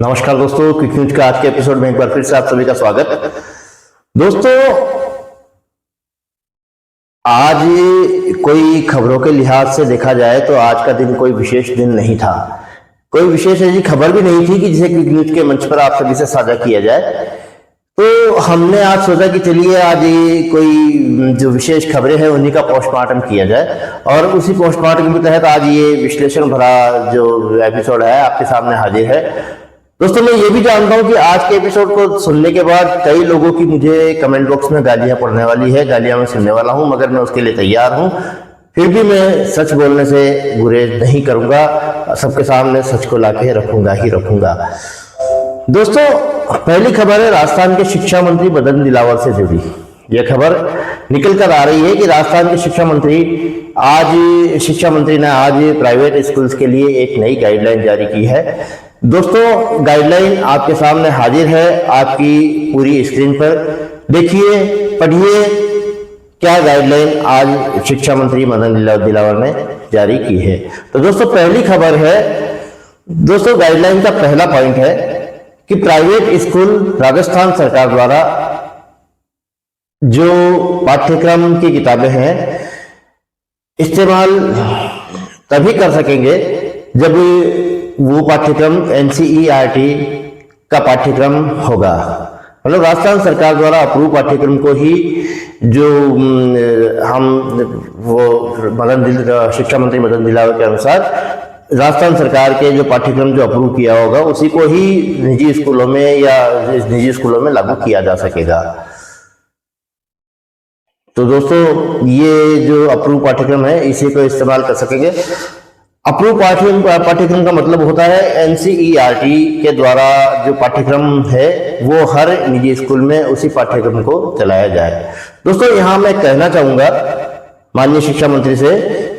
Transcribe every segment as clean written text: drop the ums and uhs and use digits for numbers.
नमस्कार दोस्तों, quick news का आज के एपिसोड में एक बार फिर से आप सभी का स्वागत। दोस्तों, आज कोई खबरों के लिहाज से देखा जाए तो आज का दिन कोई विशेष दिन नहीं था। कोई विशेष ऐसी खबर भी नहीं थी कि जिसे क्विक न्यूज के मंच पर आप सभी से साझा किया जाए। तो हमने आज सोचा कि चलिए आज ये कोई जो विशेष खबरें हैं उन्हीं का पोस्टमार्टम किया जाए, और उसी पोस्टमार्टम के तहत आज ये विश्लेषण भरा जो एपिसोड है आपके सामने हाजिर है। दोस्तों, मैं ये भी जानता हूँ कि आज के एपिसोड को सुनने के बाद कई लोगों की मुझे कमेंट बॉक्स में गालियां पड़ने वाली है, गालियां मैं सुनने वाला हूँ, मगर मैं उसके लिए तैयार हूँ। फिर भी मैं सच बोलने से गुरेज नहीं करूंगा, सबके सामने सच को लाके रखूंगा ही रखूंगा। दोस्तों, पहली खबर है राजस्थान के शिक्षा मंत्री मदन दिलावर से जुड़ी। यह खबर निकल कर आ रही है कि राजस्थान के शिक्षा मंत्री ने आज प्राइवेट स्कूल्स के लिए एक नई गाइडलाइन जारी की है। दोस्तों, गाइडलाइन आपके सामने हाजिर है, आपकी पूरी स्क्रीन पर देखिए, पढ़िए क्या गाइडलाइन आज शिक्षा मंत्री मदन दिलावर ने जारी की है। तो दोस्तों, पहली खबर है, दोस्तों गाइडलाइन का पहला पॉइंट है कि प्राइवेट स्कूल राजस्थान सरकार द्वारा जो पाठ्यक्रम की किताबें हैं इस्तेमाल तभी कर सकेंगे जब वो पाठ्यक्रम एनसीईआरटी का पाठ्यक्रम होगा। मतलब राजस्थान सरकार द्वारा अप्रूव पाठ्यक्रम को ही जो शिक्षा मंत्री मदन दिलावर के अनुसार राजस्थान सरकार के जो पाठ्यक्रम जो अप्रूव किया होगा उसी को ही निजी स्कूलों में लागू किया जा सकेगा। तो दोस्तों, ये जो अप्रूव पाठ्यक्रम है इसी को इस्तेमाल कर सकेंगे। अप्रूव पाठ्यक्रम का मतलब होता है एनसीईआरटी के द्वारा जो पाठ्यक्रम है वो हर निजी स्कूल में उसी पाठ्यक्रम को चलाया जाए। दोस्तों, यहाँ मैं कहना चाहूंगा माननीय शिक्षा मंत्री से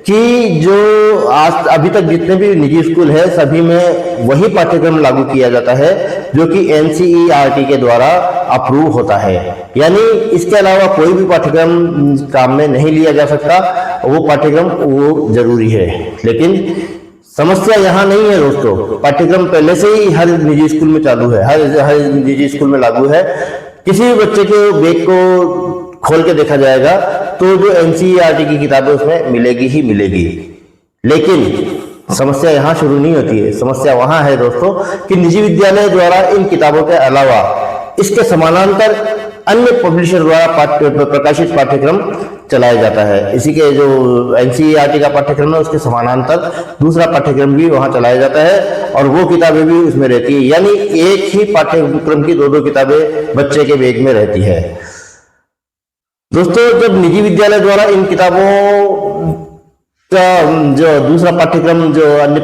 कि जो आज अभी तक जितने भी निजी स्कूल है सभी में वही पाठ्यक्रम लागू किया जाता है जो कि एनसीईआरटी के द्वारा अप्रूव होता है। यानी इसके अलावा कोई भी पाठ्यक्रम काम में नहीं लिया जा सकता, वो पाठ्यक्रम वो जरूरी है। लेकिन समस्या यहाँ नहीं है दोस्तों, पाठ्यक्रम पहले से ही हर निजी स्कूल में चालू है, हर निजी स्कूल में लागू है। किसी भी बच्चे के बैग को खोल के देखा जाएगा तो जो एनसीईआरटी की किताबें उसमें मिलेगी ही मिलेगी। लेकिन समस्या यहाँ शुरू नहीं होती है, समस्या वहां है दोस्तों कि निजी विद्यालय द्वारा इन किताबों के अलावा इसके समानांतर अन्य पब्लिशर द्वारा प्रकाशित पाठ्यक्रम चलाया जाता है। इसी के जो एनसीईआरटी का पाठ्यक्रम है उसके समानांतर दूसरा पाठ्यक्रम भी वहां चलाया जाता है और वो किताबें भी उसमें रहती है। यानी एक ही पाठ्यक्रम की दो किताबें बच्चे के बैग में रहती है। दोस्तों, जब निजी विद्यालय द्वारा इन किताबों का जो दूसरा पाठ्यक्रम जो अन्य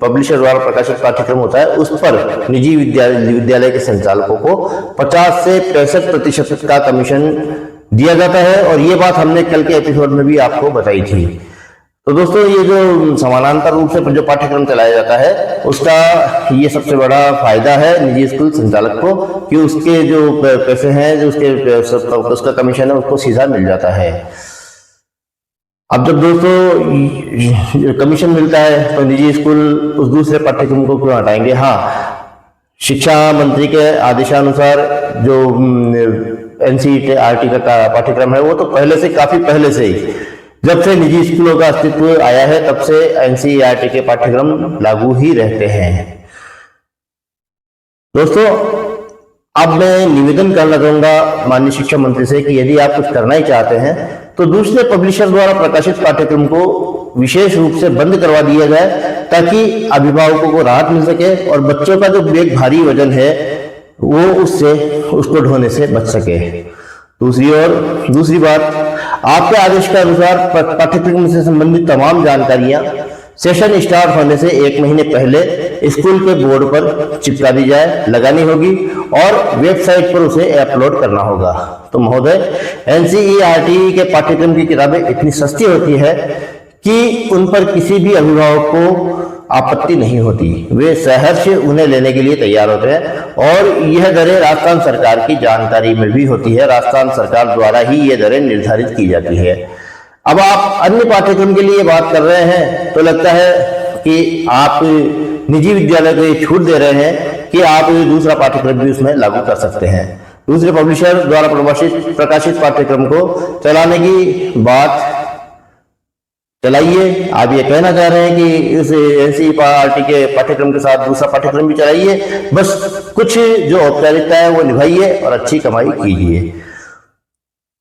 पब्लिशर द्वारा प्रकाशित पाठ्यक्रम होता है उस पर निजी विद्यालय के संचालकों को 50 से 65% का कमीशन दिया जाता है, और ये बात हमने कल के एपिसोड में भी आपको बताई थी। तो दोस्तों, ये जो समानांतर रूप से जो पाठ्यक्रम चलाया जाता है उसका ये सबसे बड़ा फायदा है निजी स्कूल संचालक को कि उसके जो पैसे हैं जो उसका कमीशन है उसको सीधा मिल जाता है। अब जब दोस्तों कमीशन मिलता है तो निजी स्कूल उस दूसरे पाठ्यक्रम को क्यों हटाएंगे। हाँ, शिक्षा मंत्री के आदेशानुसार जो एनसीईआरटी का पाठ्यक्रम है वो तो काफी पहले से ही, जब से निजी स्कूलों का अस्तित्व आया है तब से एनसीईआरटी के पाठ्यक्रम लागू ही रहते हैं। दोस्तों, अब मैं निवेदन करना चाहूंगा माननीय शिक्षा मंत्री से कि यदि आप कुछ करना ही चाहते हैं तो दूसरे पब्लिशर द्वारा प्रकाशित पाठ्यक्रम को विशेष रूप से बंद करवा दिया जाए ताकि अभिभावकों को राहत मिल सके और बच्चों का जो बैग भारी वजन है वो उसको ढोने से बच सके। दूसरी बात, आपके आदेश के अनुसार पाठ्यक्रम से संबंधित तमाम जानकारियां सेशन स्टार्ट होने से 1 महीने पहले स्कूल के बोर्ड पर चिपका दी जाए, लगानी होगी और वेबसाइट पर उसे अपलोड करना होगा। तो महोदय, एनसीईआरटी के पाठ्यक्रम की किताबें इतनी सस्ती होती है कि उन पर किसी भी अभिभावक को आपत्ति नहीं होती, वे सहर्ष उन्हें लेने के लिए तैयार होते हैं और यह दरें राजस्थान सरकार की जानकारी में भी होती है। राजस्थान सरकार द्वारा ही ये दरें निर्धारित की जाती है। अब आप अन्य पाठ्यक्रम के लिए बात कर रहे हैं तो लगता है कि आप निजी विद्यालय को ये छूट दे रहे हैं कि आप ये दूसरा पाठ्यक्रम भी उसमें लागू कर सकते हैं। दूसरे पब्लिशर द्वारा प्रकाशित पाठ्यक्रम को चलाने की बात चलाइए। आप ये कहना चाह रहे हैं कि इस एनसीईआरटी के पाठ्यक्रम के साथ दूसरा पाठ्यक्रम भी चलाइए, बस कुछ जो औपचारिकता है वो निभाइए और अच्छी कमाई कीजिए।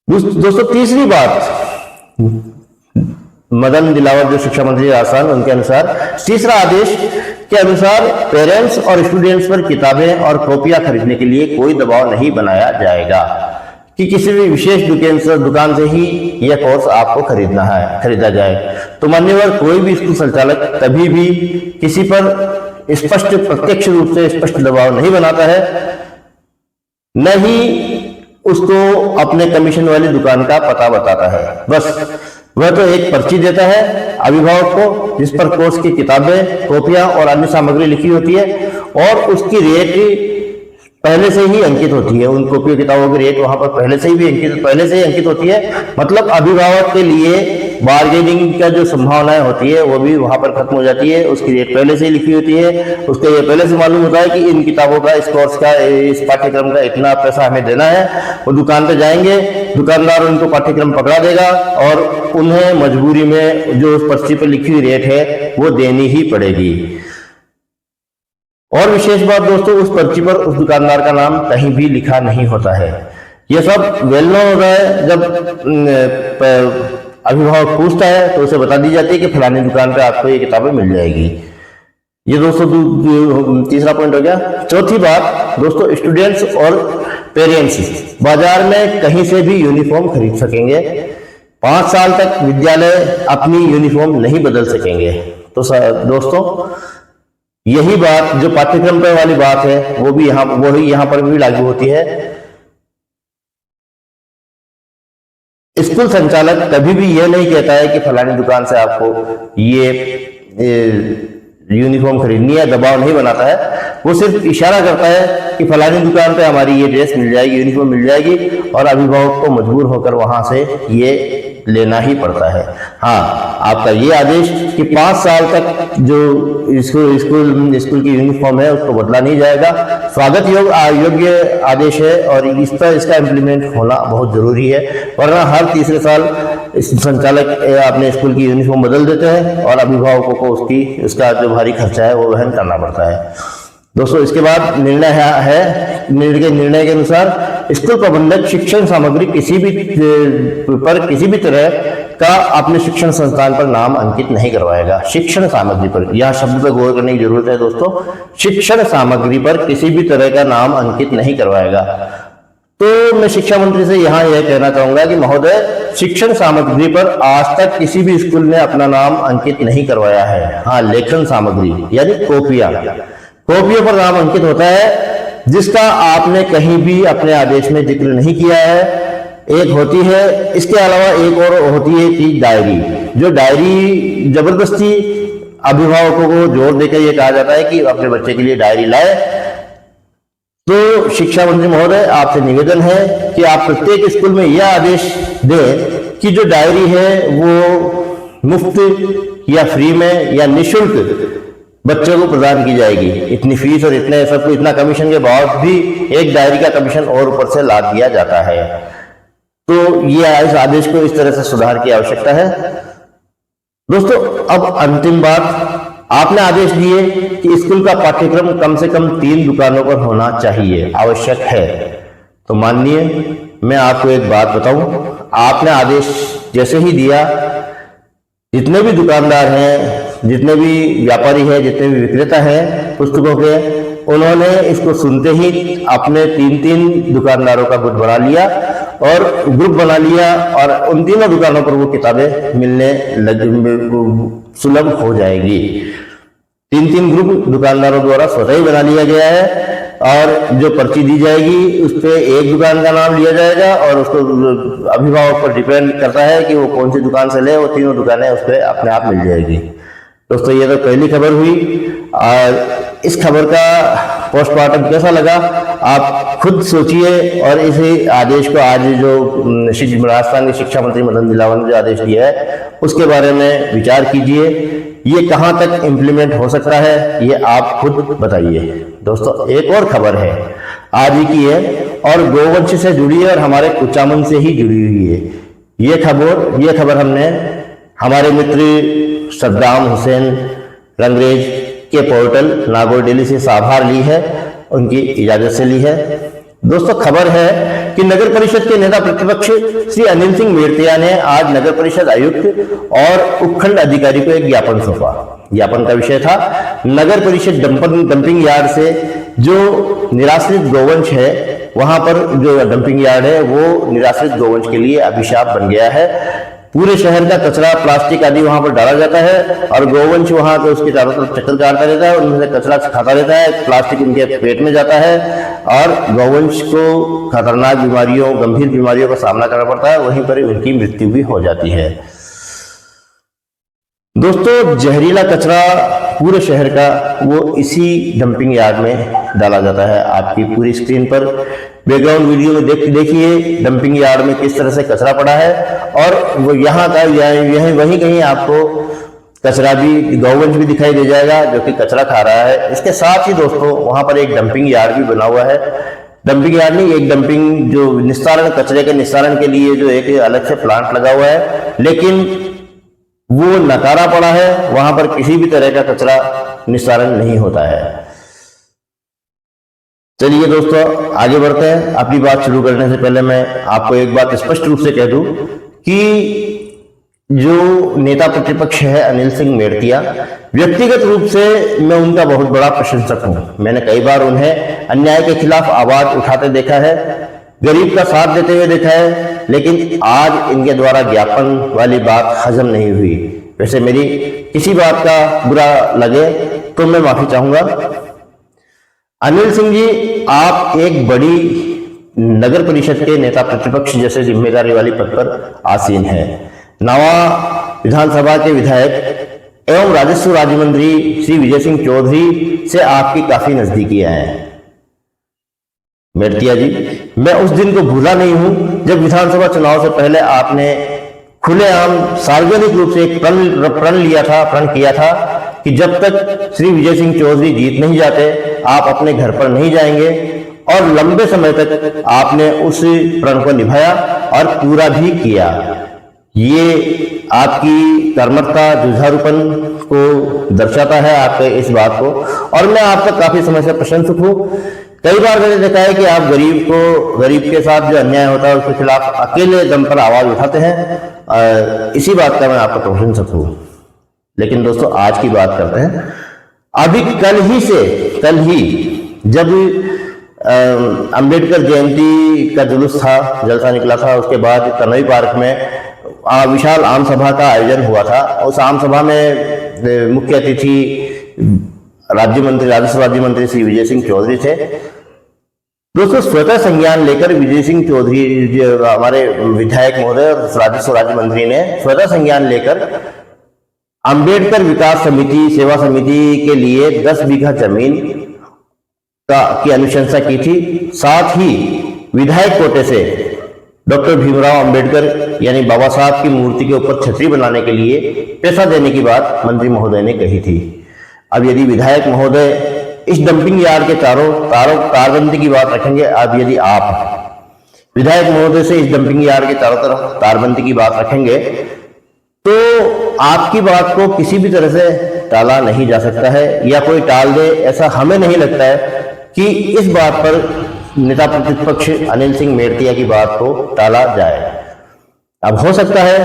दोस्तों तीसरी बात, मदन दिलावर जो शिक्षा मंत्री राजस्थान, उनके अनुसार तीसरा आदेश के अनुसार पेरेंट्स और स्टूडेंट्स पर किताबें और कॉपियां खरीदने के लिए कोई दबाव नहीं बनाया जाएगा कि किसी भी विशेष दुकान से ही यह कोर्स आपको खरीदा जाए। तो मान्यवर कोई भी स्कूल संचालक कभी भी किसी पर प्रत्यक्ष रूप से स्पष्ट दबाव नहीं बनाता है, न ही उसको अपने कमीशन वाली दुकान का पता बताता है। बस वह तो एक पर्ची देता है अभिभावक को जिस पर कोर्स की किताबें, कॉपियां और अन्य सामग्री लिखी होती है और उसकी रेट पहले से ही अंकित होती है। उन कॉपी किताबों की रेट वहां पर पहले से ही अंकित होती है। मतलब अभिभावक के लिए बार्गेनिंग का जो संभावनाएं होती है वो भी वहां पर खत्म हो जाती है। उसकी रेट पहले से ही लिखी होती है, उसको ये पहले से मालूम होता है कि इन किताबों का, इस कोर्स का, इस पाठ्यक्रम का इतना पैसा हमें देना है। वो दुकान पे जाएंगे, दुकानदार उनको पाठ्यक्रम पकड़ा देगा और उन्हें मजबूरी में जो उस पर्ची पर लिखी हुई रेट है वो देनी ही पड़ेगी। और विशेष बात दोस्तों, उस पर्ची पर उस दुकानदार का नाम कहीं भी लिखा नहीं होता है। यह सब वेल नोन होता है। जब अभिभावक पूछता है तो उसे बता दी जाती है कि फलानी दुकान पे आपको ये किताबें मिल जाएगी। ये दोस्तों तीसरा पॉइंट हो गया। चौथी बात दोस्तों, स्टूडेंट्स और पेरेंट्स बाजार में कहीं से भी यूनिफॉर्म खरीद सकेंगे। 5 साल तक विद्यालय अपनी यूनिफॉर्म नहीं बदल सकेंगे। तो दोस्तों यही बात जो पाठ्यक्रम पर वाली बात है वो भी यहाँ पर भी लागू होती है। स्कूल संचालक कभी भी यह नहीं कहता है कि फलानी दुकान से आपको ये यूनिफॉर्म खरीदनी है, दबाव नहीं बनाता है। वो सिर्फ इशारा करता है कि फलानी दुकान पे हमारी ये ड्रेस मिल जाएगी, यूनिफॉर्म मिल जाएगी, और अभिभावक को मजबूर होकर वहां से ये लेना ही पड़ता है। हाँ, आपका ये आदेश कि 5 साल तक जो स्कूल की यूनिफॉर्म है उसको बदला नहीं जाएगा, स्वागत योग्य आदेश है और इसका इम्प्लीमेंट होना बहुत जरूरी है। वरना हर तीसरे साल संचालक अपने स्कूल की यूनिफॉर्म बदल देते हैं और अभिभावकों को उसका जो भारी खर्चा है वो वहन करना पड़ता है। दोस्तों इसके बाद निर्णय के अनुसार स्कूल प्रबंधक शिक्षण सामग्री किसी भी तरह का अपने शिक्षण संस्थान पर नाम अंकित नहीं करवाएगा। शिक्षण सामग्री पर, यह शब्द पर गौर करने की जरूरत है दोस्तों। शिक्षण सामग्री पर किसी भी तरह का नाम अंकित नहीं करवाएगा। तो मैं शिक्षा मंत्री से यहाँ यह कहना चाहूंगा कि महोदय, शिक्षण सामग्री पर आज तक किसी भी स्कूल ने अपना नाम अंकित नहीं करवाया है। हाँ, लेखन सामग्री यानी कॉपियों पर नाम अंकित होता है जिसका आपने कहीं भी अपने आदेश में जिक्र नहीं किया है। एक होती है, इसके अलावा एक और होती है कि डायरी, जो डायरी जबरदस्ती अभिभावकों को जोर देकर यह कहा जाता है कि अपने बच्चे के लिए डायरी लाए। तो शिक्षा मंत्री महोदय, आपसे निवेदन है कि आप प्रत्येक स्कूल में यह आदेश दें कि जो डायरी है वो मुफ्त या फ्री में या निःशुल्क बच्चों को प्रदान की जाएगी। इतनी फीस और इतने सबको इतना कमीशन के बाद भी एक डायरी का कमीशन और ऊपर से लाद दिया जाता है। तो ये इस आदेश को इस तरह से सुधार की आवश्यकता है। दोस्तों अब अंतिम बात, आपने आदेश दिए कि स्कूल का पाठ्यक्रम कम से कम 3 दुकानों पर होना चाहिए, आवश्यक है। तो माननीय, मैं आपको एक बात बताऊं, आपने आदेश जैसे ही दिया, जितने भी दुकानदार हैं, जितने भी व्यापारी हैं, जितने भी विक्रेता हैं पुस्तकों के, उन्होंने इसको सुनते ही अपने 3 दुकानदारों का गुट बना लिया और ग्रुप बना लिया और उन तीनों दुकानों पर वो किताबें मिलने सुलभ हो जाएगी। 3 ग्रुप दुकानदारों द्वारा स्वतः ही बना लिया गया है और जो पर्ची दी जाएगी उस पर एक दुकान का नाम लिया जाएगा और उसको अभिभावक पर डिपेंड करता है कि वो कौन सी दुकान से ले, वो तीनों दुकानें उस पर अपने आप मिल जाएगी। दोस्तों ये तो पहली खबर हुई और इस खबर का पोस्टमार्टम कैसा लगा आप खुद सोचिए और इस आदेश को आज जो राजस्थान के शिक्षा मंत्री मदन दिलावर ने जो आदेश दिया है उसके बारे में विचार कीजिए। ये कहां तक इम्प्लीमेंट हो सकता है ये आप खुद बताइए। दोस्तों एक और खबर है आज ही की है और गोवंश से जुड़ी है और हमारे कुचामन से ही जुड़ी हुई है। ये खबर हमने हमारे मित्र सद्दाम हुसैन रंगरेज के पोर्टल नागौर डेली से साभार ली है, उनकी इजाजत से ली है। दोस्तों खबर है कि नगर परिषद के नेता प्रतिपक्ष श्री अनिल सिंह मेड़तिया ने आज नगर परिषद आयुक्त और उपखंड अधिकारी को एक ज्ञापन सौंपा। ज्ञापन का विषय था नगर परिषद डंपिंग यार्ड से जो निराश्रित गोवंश है वहां पर जो डंपिंग यार्ड है वो निराश्रित गोवंश के लिए अभिशाप बन गया है। पूरे शहर का कचरा प्लास्टिक आदि वहां पर डाला जाता है और गोवंश वहां के उसके चारों तरफ चक्कर काटता रहता है, उनमें से कचरा खाता रहता है, प्लास्टिक उनके पेट में जाता है और गोवंश को खतरनाक बीमारियों गंभीर बीमारियों का सामना करना पड़ता है, वहीं पर उनकी मृत्यु भी हो जाती है। दोस्तों जहरीला कचरा पूरे शहर का वो इसी डंपिंग यार्ड में डाला जाता है। आपकी पूरी स्क्रीन पर बैकग्राउंड वीडियो में देखिए डंपिंग यार्ड में किस तरह से कचरा पड़ा है और वो यहाँ का वहीं कहीं आपको कचरा भी गोवंश भी दिखाई दे जाएगा जो कि कचरा खा रहा है। इसके साथ ही दोस्तों वहां पर एक डंपिंग यार्ड भी बना हुआ है। डंपिंग यार्ड नहीं, एक डंपिंग जो निस्तारण कचरे के निस्तारण के लिए जो एक अलग से प्लांट लगा हुआ है, लेकिन वो नकारा पड़ा है, वहां पर किसी भी तरह का कचरा निस्तारण नहीं होता है। चलिए दोस्तों आगे बढ़ते हैं। अपनी बात शुरू करने से पहले मैं आपको एक बात स्पष्ट रूप से कह दूं कि जो नेता प्रतिपक्ष है अनिल सिंह मेड़तिया, व्यक्तिगत रूप से मैं उनका बहुत बड़ा प्रशंसक हूं। मैंने कई बार उन्हें अन्याय के खिलाफ आवाज उठाते देखा है, गरीब का साथ देते हुए देखा है, लेकिन आज इनके द्वारा ज्ञापन वाली बात हजम नहीं हुई। वैसे मेरी किसी बात का बुरा लगे तो मैं माफी चाहूंगा। अनिल सिंह जी आप एक बड़ी नगर परिषद के नेता प्रतिपक्ष जैसे जिम्मेदारी वाली पद पर आसीन है। नवा विधानसभा के विधायक एवं राजस्व राज्य मंत्री श्री विजय सिंह चौधरी से आपकी काफी नजदीकियां हैं। मेड़तिया जी मैं उस दिन को भूला नहीं हूं जब विधानसभा चुनाव से पहले आपने खुलेआम सार्वजनिक रूप से एक प्रण किया था कि जब तक श्री विजय सिंह चौधरी जीत नहीं जाते आप अपने घर पर नहीं जाएंगे, और लंबे समय तक आपने उस प्रण को निभाया और पूरा भी किया। ये आपकी कर्मठता जुझारूपन को दर्शाता है आपके इस बात को, और मैं आपका काफी समय से प्रशंसक हूं। कई बार मैंने देखा है कि आप गरीब के साथ जो अन्याय होता है उसके खिलाफ अकेले दम पर आवाज उठाते हैं। इसी बात का मैं आपका प्रशंसक हूं। लेकिन दोस्तों आज की बात करते हैं। अभी कल ही जब अंबेडकर जयंती का जुलूस था, जलसा निकला था, उसके बाद कनई पार्क में विशाल आम सभा का आयोजन हुआ था। उस आम सभा में मुख्य अतिथि राजस्व राज्य मंत्री श्री विजय सिंह चौधरी थे। दोस्तों स्वतः संज्ञान लेकर विजय सिंह चौधरी हमारे विधायक महोदय और राजस्व राज्य मंत्री ने स्वतः संज्ञान लेकर अंबेडकर विकास समिति सेवा समिति के लिए 10 बीघा जमीन की अनुशंसा की थी। साथ ही विधायक कोटे से डॉक्टर भीमराव अंबेडकर यानी बाबा साहब की मूर्ति के ऊपर छतरी बनाने के लिए पैसा देने की बात मंत्री महोदय ने कही थी। अब यदि विधायक महोदय इस डंपिंग यार्ड के चारों तारबंदी की बात रखेंगे, अब यदि आप विधायक महोदय से इस डंपिंग यार्ड के चारों तरफ तारबंदी की बात रखेंगे तो आपकी बात को किसी भी तरह से टाला नहीं जा सकता है, या कोई टाल दे ऐसा हमें नहीं लगता है कि इस बात पर नेता प्रतिपक्ष अनिल सिंह मेड़तिया की बात को टाला जाए। अब हो सकता है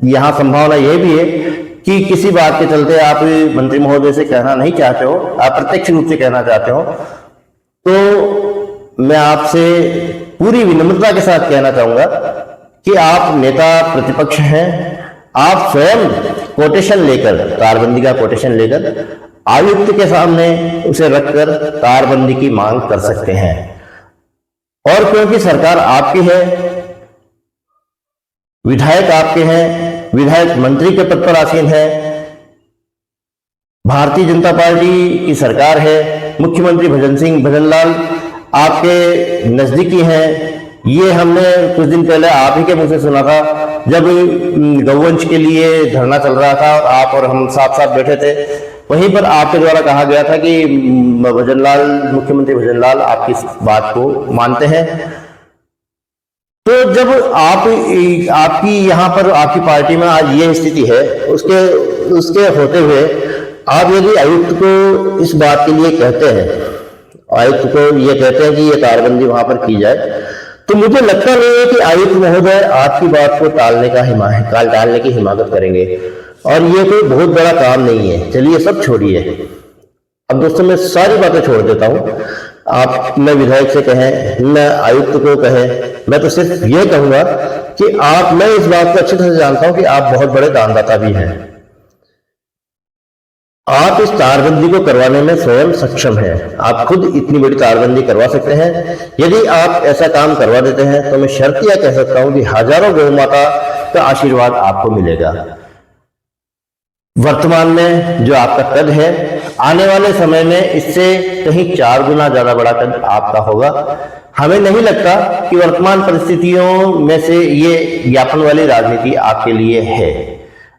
यहां संभावना यह भी है कि किसी बात के चलते आप मंत्री महोदय से कहना नहीं चाहते हो, आप प्रत्यक्ष रूप से कहना चाहते हो, तो मैं आपसे पूरी विनम्रता के साथ कहना चाहूंगा कि आप नेता प्रतिपक्ष हैं। आप स्वयं कोटेशन लेकर, तारबंदी का कोटेशन लेकर आयुक्त के सामने उसे रखकर तारबंदी की मांग कर सकते हैं। और क्योंकि सरकार आपकी है, विधायक आपके हैं, विधायक मंत्री के पद पर आसीन है, भारतीय जनता पार्टी की सरकार है, मुख्यमंत्री भजनलाल आपके नजदीकी हैं। ये हमने कुछ दिन पहले आप ही के मुंह से सुना था, जब गौवंश के लिए धरना चल रहा था और आप और हम साथ साथ बैठे थे, वहीं पर आपके द्वारा कहा गया था कि भजनलाल, मुख्यमंत्री भजनलाल आपकी बात को मानते हैं। तो जब आपकी यहाँ पर आपकी पार्टी में आज ये स्थिति है, उसके होते हुए आप यदि आयुक्त को इस बात के लिए कहते हैं, आयुक्त को ये कहते हैं कि ये तारबंदी वहां पर की जाए, तो मुझे लगता नहीं है कि आयुक्त महोदय आपकी बात को टालने की हिमाकत करेंगे। और ये कोई बहुत बड़ा काम नहीं है। चलिए सब छोड़िए, अब दोस्तों मैं सारी बातें छोड़ देता हूँ। आप, मैं विधायक से कहें, मैं आयुक्त को कहें, मैं तो सिर्फ ये कहूंगा कि मैं इस बात को अच्छी तरह से जानता हूं कि आप बहुत बड़े दानदाता भी हैं। आप इस तारबंदी को करवाने में स्वयं सक्षम हैं। आप खुद इतनी बड़ी तारबंदी करवा सकते हैं। यदि आप ऐसा काम करवा देते हैं तो मैं शर्तिया कह सकता हूं कि हजारों गौ माता का आशीर्वाद आपको मिलेगा। वर्तमान में जो आपका कद है, आने वाले समय में इससे कहीं 4 गुना ज्यादा बड़ा कद आपका होगा। हमें नहीं लगता कि वर्तमान परिस्थितियों में से ये ज्ञापन वाली राजनीति आपके लिए है।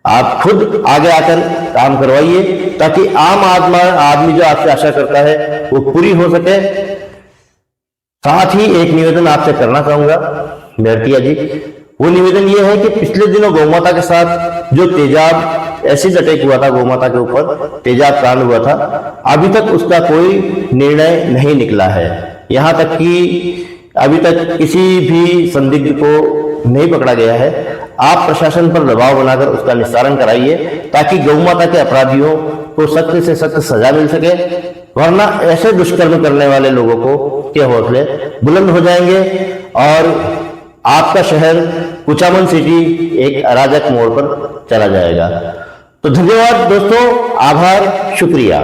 आप खुद आगे आकर काम करवाइए ताकि आम आदमी जो आपसे आशा करता है वो पूरी हो सके। साथ ही एक निवेदन आपसे करना चाहूंगा मेरतिया जी, वो निवेदन ये है कि पिछले दिनों गौमाता के साथ जो तेजाब एसिड अटैक हुआ था, गौमाता के ऊपर तेजाब कांड हुआ था, अभी तक उसका कोई निर्णय नहीं निकला है। यहां तक कि अभी तक किसी भी संदिग्ध को नहीं पकड़ा गया है। आप प्रशासन पर दबाव बनाकर उसका निस्तारण कराइए ताकि गौमाता के अपराधियों को सख्त से सख्त सजा मिल सके, वरना ऐसे दुष्कर्म करने वाले लोगों को के हौसले बुलंद हो जाएंगे और आपका शहर कुचामन सिटी एक अराजक मोड़ पर चला जाएगा। तो धन्यवाद दोस्तों, आभार, शुक्रिया।